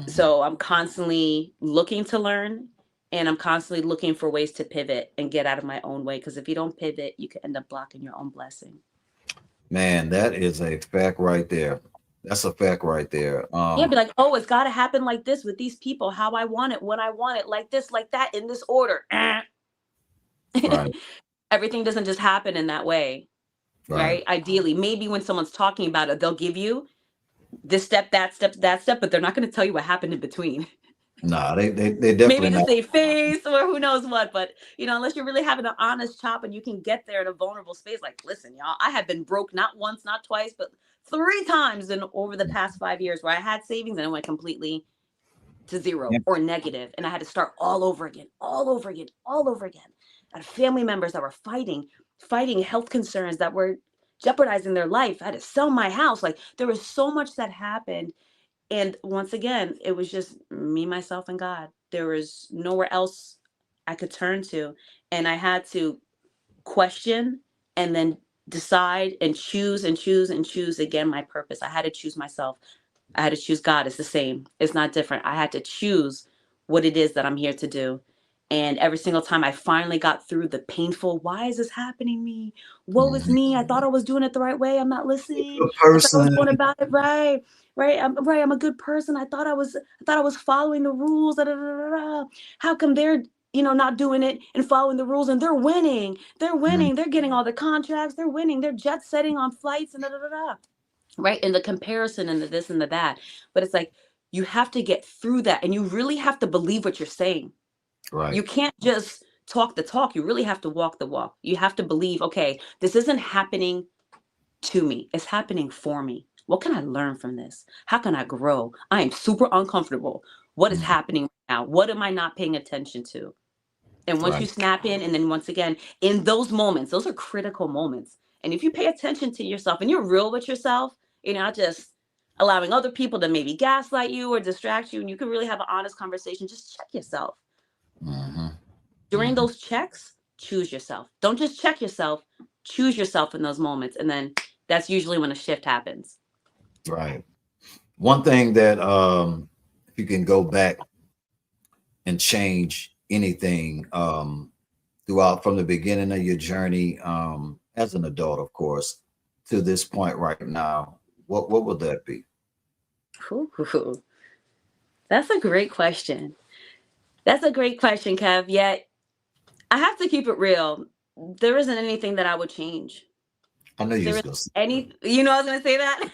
So I'm constantly looking to learn, and I'm constantly looking for ways to pivot and get out of my own way. Because if you don't pivot, you can end up blocking your own blessing. Man, that is a fact right there. That's a fact right there. Yeah, be like, oh, it's got to happen like this with these people, how I want it, when I want it, like this, like that, in this order. Right. Everything doesn't just happen in that way. Right? Ideally, maybe when someone's talking about it, they'll give you this step, that step, that step, but they're not going to tell you what happened in between. Nah, they Maybe definitely to not. save face or who knows what. But unless you're really having an honest chop and you can get there in a vulnerable space, like, listen, y'all, I have been broke not once, not twice, but 3 times in over the past 5 years where I had savings and it went completely to zero Yeah. or negative, and I had to start all over again, all over again, all over again. I had family members that were fighting health concerns that were jeopardizing their life. I had to sell my house. Like, there was so much that happened. And once again, it was just me, myself, and God. There was nowhere else I could turn to. And I had to question and then decide and choose and choose and choose again my purpose. I had to choose myself. I had to choose God. It's the same. It's not different. I had to choose what it is that I'm here to do. And every single time I finally got through the painful, why is this happening to me? Woe is me. I thought I was doing it the right way. I'm not listening. Good I thought I was person. going about it right. Right. I'm a good person. I thought I was following the rules. Da, da, da, da, da. How come they're not doing it and following the rules and they're winning? They're winning. They're getting all the contracts. They're winning. They're jet setting on flights and da da da da. Right. And the comparison and the this and the that. But it's like you have to get through that, and you really have to believe what you're saying. You Right. can't just talk the talk. You really have to walk the walk. You have to believe, okay, this isn't happening to me. It's happening for me. What can I learn from this? How can I grow? I am super uncomfortable. What is happening right now? What am I not paying attention to? And once you Right. snap in, and then once again, in those moments, those are critical moments. And if you pay attention to yourself and you're real with yourself, you're not just allowing other people to maybe gaslight you or distract you, and you can really have an honest conversation, just check yourself. Mm-hmm. During Mm-hmm. those checks, choose yourself. Don't just check yourself, choose yourself in those moments. And then that's usually when a shift happens. Right. One thing that if you can go back and change anything throughout from the beginning of your journey as an adult, of course, to this point right now, what would that be? Ooh, that's a great question. That's a great question, Kev. Yet I have to keep it real. There isn't anything that I would change. I know you There was is gonna say any, you know, I was going to say that.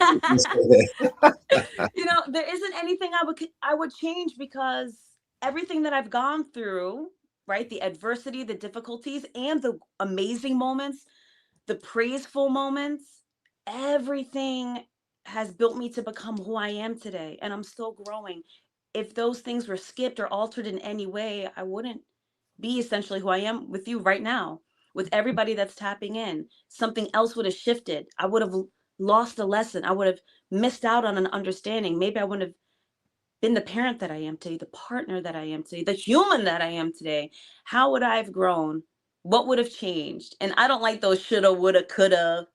that. There isn't anything I would change, because everything that I've gone through, right? The adversity, the difficulties, and the amazing moments, the praiseful moments, everything has built me to become who I am today, and I'm still growing. If those things were skipped or altered in any way, I wouldn't be essentially who I am with you right now, with everybody that's tapping in. Something else would have shifted. I would have lost a lesson. I would have missed out on an understanding. Maybe I wouldn't have been the parent that I am today, the partner that I am today, the human that I am today. How would I have grown? What would have changed? And I don't like those shoulda, woulda, coulda.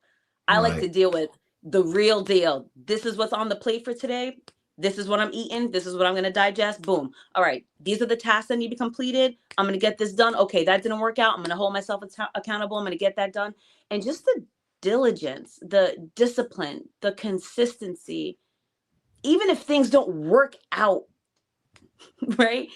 I like to Right. deal with the real deal. This is what's on the plate for today. This is what I'm eating. This is what I'm going to digest. Boom. All right. These are the tasks that need to be completed. I'm going to get this done. Okay, that didn't work out. I'm going to hold myself accountable. I'm going to get that done. And just the diligence, the discipline, the consistency, even if things don't work out, right?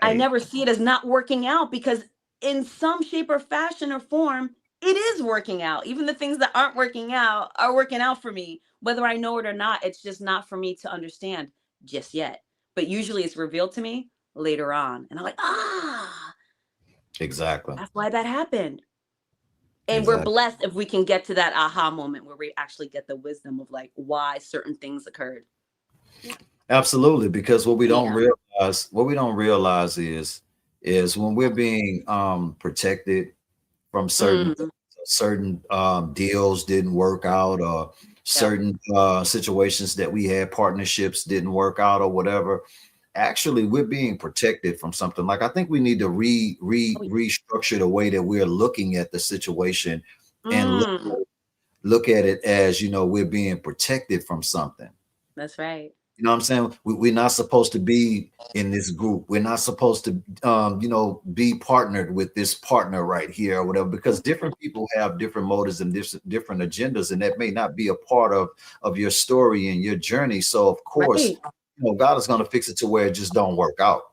I Right. never see it as not working out, because in some shape or fashion or form, it is working out. Even the things that aren't working out are working out for me, whether I know it or not. It's just not for me to understand just yet. But usually it's revealed to me later on. And I'm like, Exactly. that's why that happened. And we're Exactly. blessed if we can get to that aha moment where we actually get the wisdom of like why certain things occurred. Absolutely. Because Yeah. what we don't realize is when we're being protected from Mm, certain deals didn't work out, or yeah. certain situations that we had, partnerships didn't work out or whatever. Actually, we're being protected from something. Like, I think we need to Oh, yeah. restructure the way that we're looking at the situation, and Mm, look at it as, we're being protected from something. that's right. You know what I'm saying? We're not supposed to be in this group. We're not supposed to, be partnered with this partner right here or whatever, because different people have different motives and different agendas, and that may not be a part of your story and your journey. So, of course, Right. God is going to fix it to where it just don't work out,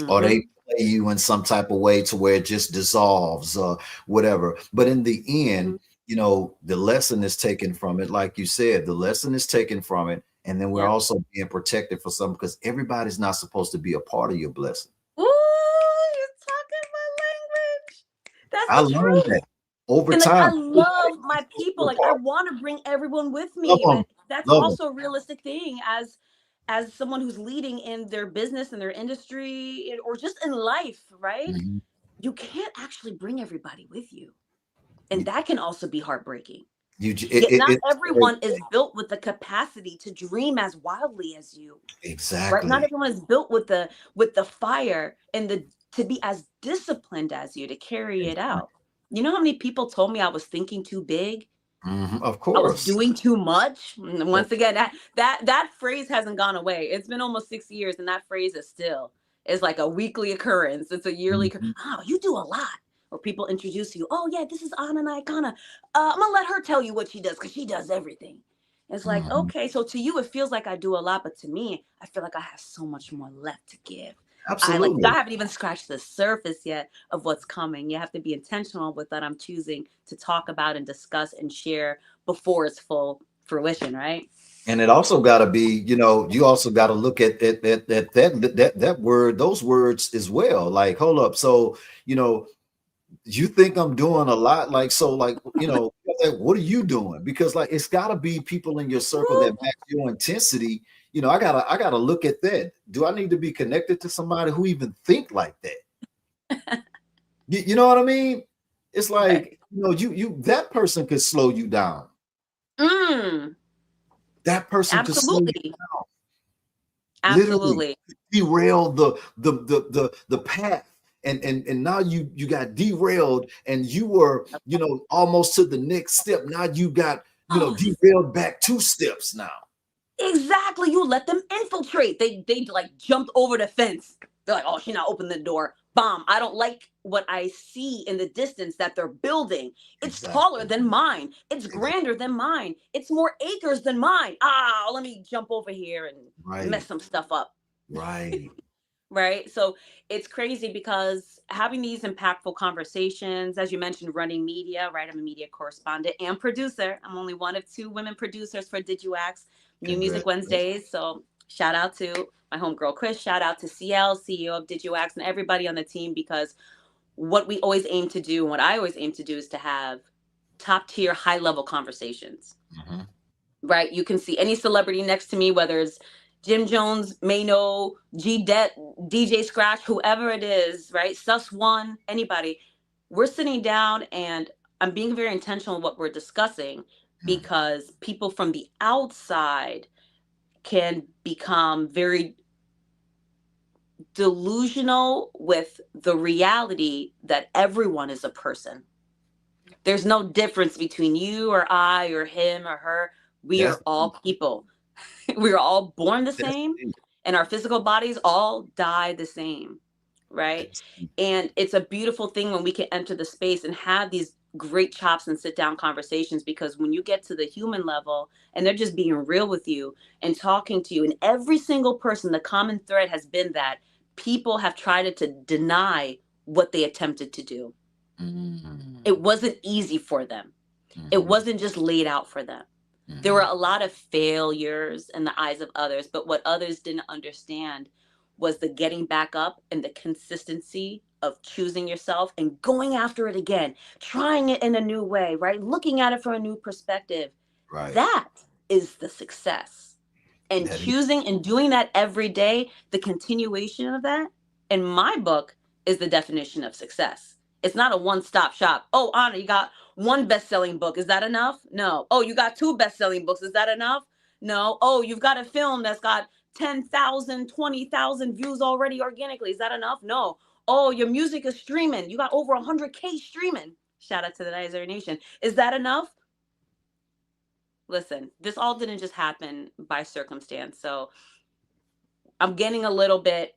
or they Mm-hmm. play you in some type of way to where it just dissolves or whatever. But in the end, the lesson is taken from it. Like you said, the lesson is taken from it. And then we're Yeah. also being protected for something, because everybody's not supposed to be a part of your blessing. Ooh, you're talking my language. That's I the learned truth. that over And like, I time. love my people. Like, I want to bring everyone with Love me, them. but that's Love them. also a realistic thing as someone who's leading in their business and their industry, or just in life, right? Mhm. You can't actually bring everybody with you. And that can also be heartbreaking. You, j- Yet not it everyone is built with the capacity to dream as wildly as you. Right? Not exactly. everyone is built with the fire and the to be as disciplined as you to carry it out. You know how many people told me I was thinking too big? Of I was course. doing too much. And Of once again, that phrase hasn't gone away. It's been almost 6 years, and that phrase is like a weekly occurrence. It's a yearly. Mhm. Oh, you do a lot. Or people introduce you. Oh yeah, this is Anna Nyakana. I'm gonna let her tell you what she does, because she does everything. It's like, Mhm. okay, so to you it feels like I do a lot, but to me, I feel like I have so much more left to give. I Absolutely. haven't even scratched the surface yet of what's coming. You have to be intentional with that. I'm choosing to talk about and discuss and share before it's full fruition, right? And it also got to be, you also got to look at that word, those words as well. Like, hold up. So, you think I'm doing a lot, like, so, like, like, what are you doing? Because, like, it's got to be people in your circle that match your intensity. I gotta look at that. Do I need to be connected to somebody who even think like that? You know what I mean? It's like, Right. you that person could slow you down. Mm, That person could slow you absolutely. down. Literally Absolutely. derail the path. And now you got derailed and you were, almost to the next step. Now you got, Oh, derailed back 2 steps now. exactly. You let them infiltrate. They like jumped over the fence. They're like, oh, she not opened the door. Bomb. I don't like what I see in the distance that they're building. It's taller Exactly. than mine. It's Exactly. grander than mine. It's more acres than mine. Ah, let me jump over here and Right. mess some stuff up. Right. Right. So it's crazy because having these impactful conversations, as you mentioned, running media, right? I'm a media correspondent and producer. I'm only one of 2 women producers for Did You Ask New Music Congratulations. Wednesdays. So shout out to my homegirl Chris, shout out to CL, CEO of Did You Ask, and everybody on the team, because what we always aim to do and what I always aim to do is to have top tier, high level conversations. Mm-hmm. Right? You can see any celebrity next to me, whether it's Jim Jones, Mano, G Det, DJ Scratch, whoever it is, right? Sus One, anybody. We're sitting down and I'm being very intentional in what we're discussing, because people from the outside can become very delusional with the reality that everyone is a person. There's no difference between you or I or him or her. We That's are all people. We are all born the that's same, and our physical bodies all die the same, right? that's And it's a beautiful thing when we can enter the space and have these great chops and sit down conversations, because when you get to the human level and they're just being real with you and talking to you, and every single person, the common thread has been that people have tried to deny what they attempted to do. It wasn't easy for them. It wasn't just laid out for them. There were a lot of failures in the eyes of others, but what others didn't understand was the getting back up and the consistency of choosing yourself and going after it again, trying it in a new way, right? Looking at it from a new perspective. right. That is the success. And That is choosing and doing that every day, the continuation of that, in my book, is the definition of success. It's not a one-stop shop. Oh, Anna, you got 1 best-selling book. Is that enough? No. Oh, you got 2 best-selling books. Is that enough? No. Oh, you've got a film that's got 10,000, 20,000 views already organically. Is that enough? No. Oh, your music is streaming. You got over 100K streaming. Shout out to the Nizer Nation. Is that enough? Listen, this all didn't just happen by circumstance. So I'm getting a little bit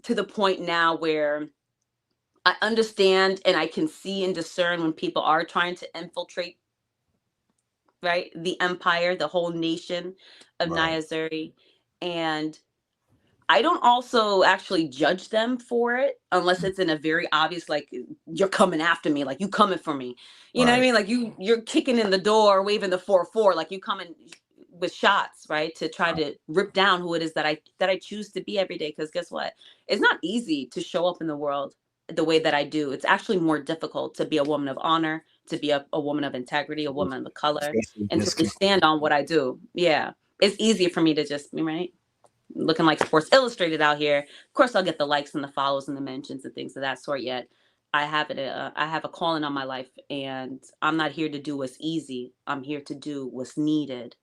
to the point now where I understand and I can see and discern when people are trying to infiltrate, right, the empire, the whole nation of right. Nyazuri. And I don't also actually judge them for it unless it's in a very obvious, like, you're coming after me, like you coming for me. You know what I Right. mean? Like you're kicking in the door, waving the 4-4, like you coming with shots, right? To try to rip down who it is that I choose to be every day. Because guess what? It's not easy to show up in the world the way that I do. It's actually more difficult to be a woman of honor, to be a woman of integrity, a woman of color, Especially and to this really stand on what I do. Yeah. It's easier for me to just, right? Looking like Sports Illustrated out here. Of course, I'll get the likes and the follows and the mentions and things of that sort. Yet, I have it. I have a calling on my life, and I'm not here to do what's easy. I'm here to do what's needed,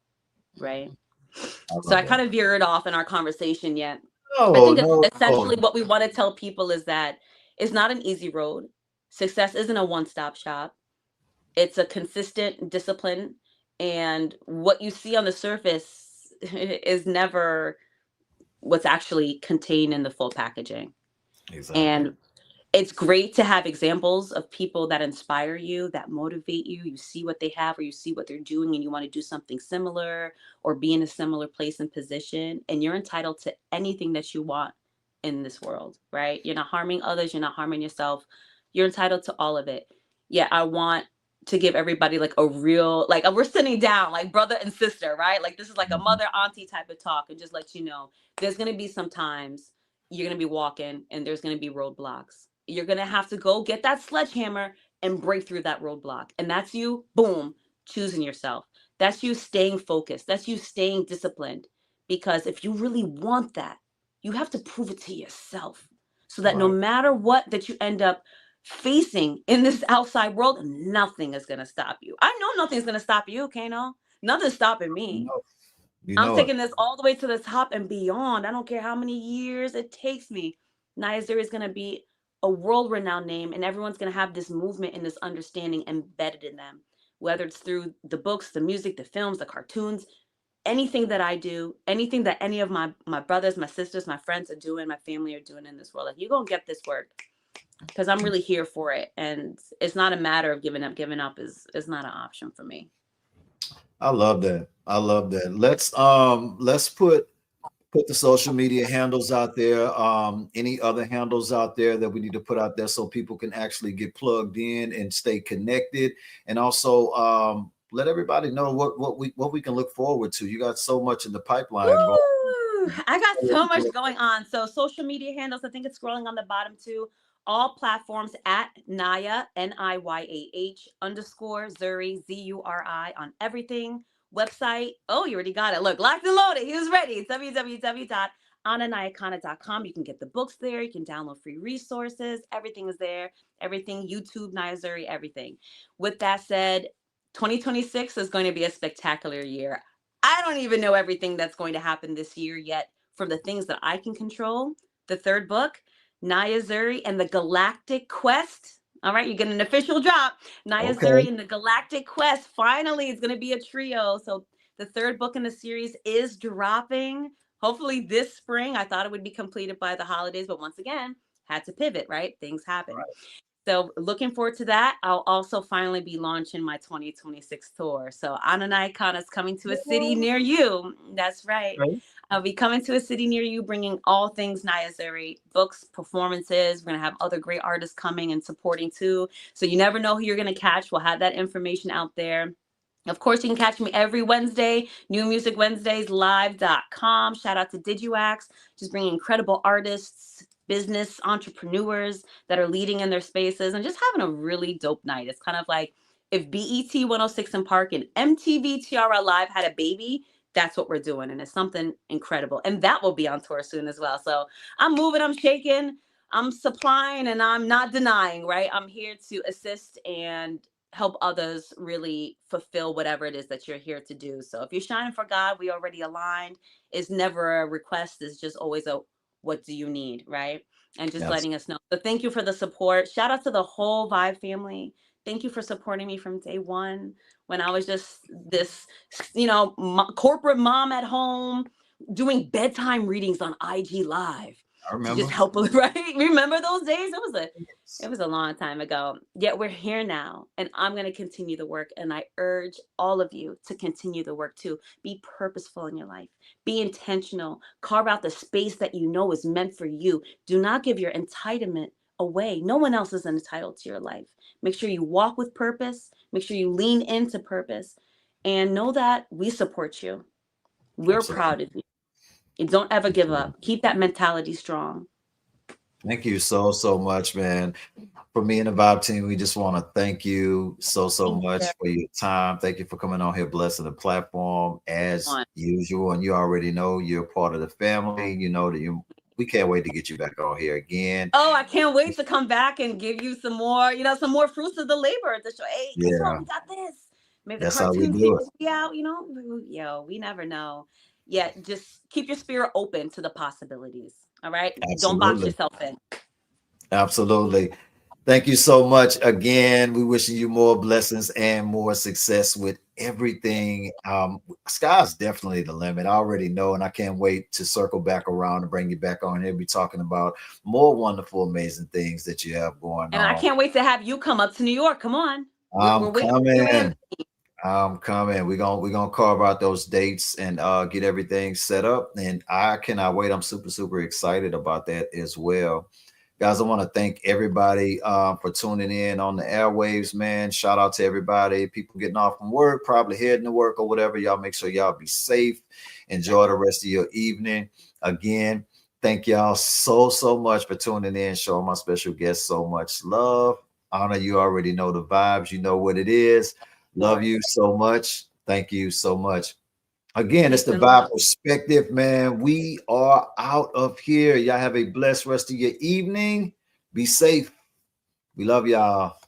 right? I So I love that. kind of veered off in our conversation. Yet, I No, think no, essentially no. what we want to tell people is that it's not an easy road. Success isn't a one-stop shop. It's a consistent discipline, and what you see on the surface is never what's actually contained in the full packaging. Exactly. And it's great to have examples of people that inspire you, that motivate you. You see what they have or you see what they're doing and you want to do something similar or be in a similar place and position. And you're entitled to anything that you want in this world, right? You're not harming others, you're not harming yourself. You're entitled to all of it. Yeah, I want to give everybody like a real, like we're sitting down like brother and sister, right? Like this is like a Mhm. mother auntie type of talk, and just let you know there's going to be some times you're going to be walking and there's going to be roadblocks. You're going to have to go get that sledgehammer and break through that roadblock. And that's you, boom, choosing yourself. That's you staying focused. That's you staying disciplined. Because if you really want that, you have to prove it to yourself so that no Right. matter what that you end up facing in this outside world, nothing is going to stop you. I know nothing's going to stop you, Kano. Nothing's stopping You me. know, you I'm know it. taking this all the way to the top and beyond. I don't care how many years it takes me. Nayazuri is going to be a world-renowned name, and everyone's going to have this movement and this understanding embedded in them, whether it's through the books, the music, the films, the cartoons, anything that I do, anything that any of my brothers, my sisters, my friends are doing, my family are doing in this world. Like, you're going to get this work because I'm really here for it. And it's not a matter of giving up. Giving up is not an option for me. I love that. I love that. Let's put the social media handles out there. Any other handles out there that we need to put out there so people can actually get plugged in and stay connected, and also let everybody know what we can look forward to. You got so much in the pipeline going. Woo! I got so much going on. So social media handles, I think it's scrolling on the bottom too. All platforms at Naya, NIYAH _ Zuri, ZURI on everything. Website. Oh, you already got it. Look, locked and loaded. He was ready. It's www.ananyakana.com. You can get the books there. You can download free resources. Everything is there. Everything, YouTube, Naya Zuri, everything. With that said, 2026 is going to be a spectacular year. I don't even know everything that's going to happen this year yet from the things that I can control. The third book, Naya Zuri and the Galactic Quest. All right, you get an official drop. Naya Okay. Zuri and the Galactic Quest. Finally, it's going to be a trio. So the third book in the series is dropping. Hopefully this spring. I thought it would be completed by the holidays, but once again, had to pivot, right? Things happen. Right. So looking forward to that. I'll also finally be launching my 2026 tour. So Nyakana is coming to a city near you. That's right. Okay. I'll be coming to a city near you, bringing all things Naya Zuri, books, performances. We're going to have other great artists coming and supporting too. So you never know who you're going to catch. We'll have that information out there. Of course, you can catch me every Wednesday, New Music Wednesdays, live.com. Shout out to DigiWax, just bringing incredible artists, business entrepreneurs that are leading in their spaces and just having a really dope night. It's kind of like if BET 106 in Park and MTV TRL Live had a baby, that's what we're doing. And it's something incredible. And that will be on tour soon as well. So I'm moving, I'm shaking, I'm supplying, and I'm not denying, right? I'm here to assist and help others really fulfill whatever it is that you're here to do. So if you're shining for God, we already aligned. It's never a request. It's just always a, what do you need, right? And just Yes. letting us know. So thank you for the support. Shout out to the whole Vibe family. Thank you for supporting me from day one when I was just this, corporate mom at home doing bedtime readings on IG Live. I To remember. just help, right? Remember those days? It was a long time ago. Yet we're here now, and I'm going to continue the work. And I urge all of you to continue the work too. Be purposeful in your life. Be intentional. Carve out the space that you know is meant for you. Do not give your entitlement away. No one else is entitled to your life. Make sure you walk with purpose. Make sure you lean into purpose, and know that we support you. We're Absolutely. proud of you. And don't ever give up. Keep that mentality strong. Thank you so much, man. For me and the Vibe team, we just want to thank you so Thank much you. for your time. Thank you for coming on here, blessing the platform as usual. And you already know you're part of the family. You know that we can't wait to get you back on here again. Oh, I can't wait to come back and give you some more, some more fruits of the labor to show. Hey, guess what? We got this. Maybe That's the how we cartoon do series it. will be out, Yo, we never know. Yeah, just keep your spirit open to the possibilities. All right. Don't box Absolutely. yourself in. Absolutely. Thank you so much again. We wishing you more blessings and more success with everything. Sky's definitely the limit. I already know, and I can't wait to circle back around and bring you back on here. Be talking about more wonderful, amazing things that you have going And on. I can't wait to have you come up to New York. Come on. I'm We're waiting for you, coming. I'm coming. We're gonna carve out those dates and get everything set up. And I cannot wait. I'm super excited about that as well. Guys, I want to thank everybody for tuning in on the airwaves, man. Shout out to everybody. People getting off from work, probably heading to work or whatever. Y'all make sure y'all be safe. Enjoy the rest of your evening. Again, thank y'all so much for tuning in. Showing my special guest so much love. Honor, you already know the vibes. You know what it is. Love you so much. Thank you so much. Again, it's the Vibe Perspective, man. We are out of here. Y'all have a blessed rest of your evening. Be safe. We love y'all.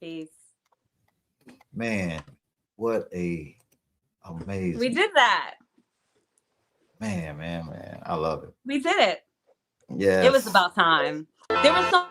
Peace. Man, what a amazing. We did that. Man. I love it. We did it. Yeah. It was about time. There was so